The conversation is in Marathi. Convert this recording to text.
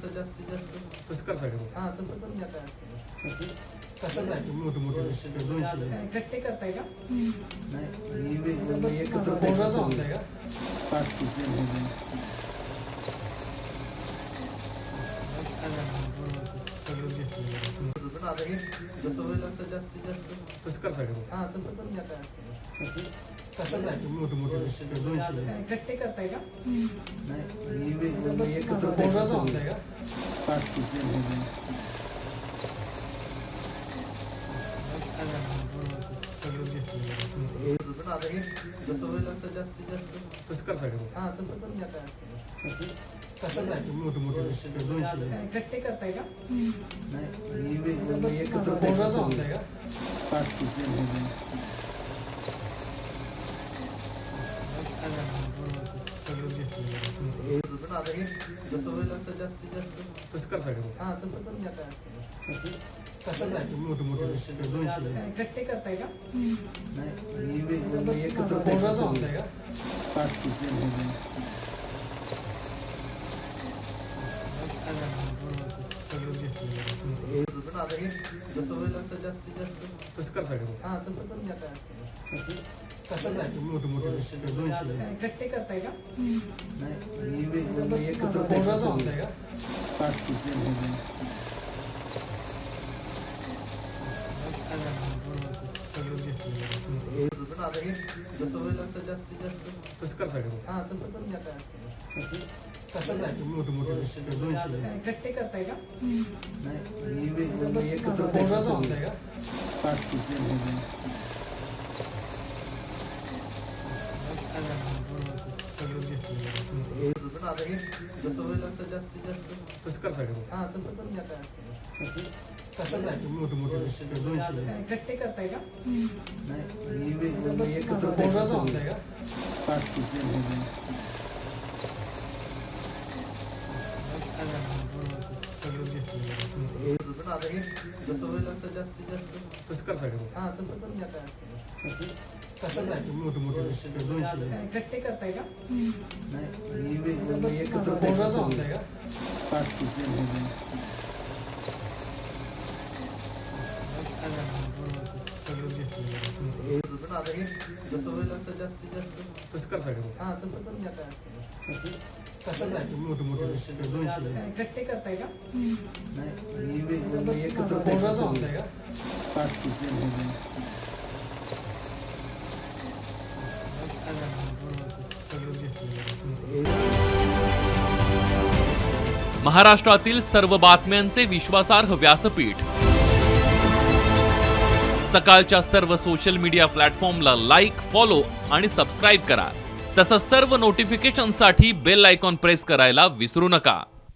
जसं जास्तीत जास्त तसं करता का? हां तसं पण घेता येतं. कसं नाही मोठे मोठे 200 गट्टे करताय का? नाही मी वेगवेगळे एकत्र कोणाचं आणताय का? 5 पीस वेगवेगळे. पण आता हे जसं होईल असं जास्तीत जास्त तसं करता का? हां तसं पण घेता येतं. कसं नाही मोठे मोठे 200 गट्टे करताय का? नाही मी वेगवेगळे एकत्र कोणाचं आणताय का? 5 पीस वेगवेगळे. पण आता हे जसं होईल असं जास्तीत जास्त तसं करता का? हां तसं पण घेता येतं. कसं नाही मोठे मोठे 200 गट्टे करताय का? नाही मी वेगवेगळे एकत्र कोणाचं आणताय का? 5 पीस वेगवेगळे. पण आता हे जसं होईल असं जास्तीत जास्त तसं करता का? हां तसं पण घेता येतं. कसं नाही मोठे मोठे 200 गट्टे करताय का? नाही मी वेगवेगळे एकत्र कोणाचं आणताय का? 5 पीस वेगवेगळे. पण आता हे जसं होईल असं जास्तीत जास्त तसं करता का? हां तसं पण घेता येतं. कसं नाही मोठे मोठे 200 गट्टे करताय का? नाही मी वेगवेगळे एकत्र कोणाचं आणताय का? 5 पीस वेगवेगळे. पण आता हे जसं होईल असं जास्तीत जास्त तसं करता का? हां तसं पण घेता येतं. कसं नाही मोठे मोठे 200 गट्टे करताय का? नाही मी वेगवेगळे एकत्र कोणाचं आणताय का? 5 पीस वेगवेगळे. पण आता हे जसं होईल असं जास्तीत जास्त तसं करता का? हां तसं पण घेता येतं. कसं नाही मोठे मोठे 200 गट्टे करताय का? नाही मी वेगवेगळे एकत्र कोणाचं आणताय का? 5 पीस वेगवेगळे. पण आता हे जसं होईल असं जास्तीत जास्त तसं करता का? हां तसं पण घेता येतं. कसं नाही मोठे मोठे 200 गट्टे करताय का? नाही मी वेगवेगळे एकत्र कोणाचं आणताय का? 5 पीस वेगवेगळे. पण आता हे जसं होईल असं जास्तीत जास्त तसं करता का? हां तसं पण घेता येतं. कसं नाही मोठे मोठे 200 गट्टे करताय का? नाही मी वेगवेगळे एकत्र कोणाचं आणताय का? 5 पीस वेगवेगळे. महाराष्ट्रातील सर्व बातम्यांचे विश्वासार्ह व्यासपीठ सकाळच्या सर्व सोशल मीडिया प्लॅटफॉर्मला लाईक, फॉलो आणि सबस्क्राईब करा. तसंच सर्व नोटिफिकेशनसाठी बेल आयकॉन प्रेस करायला विसरू नका.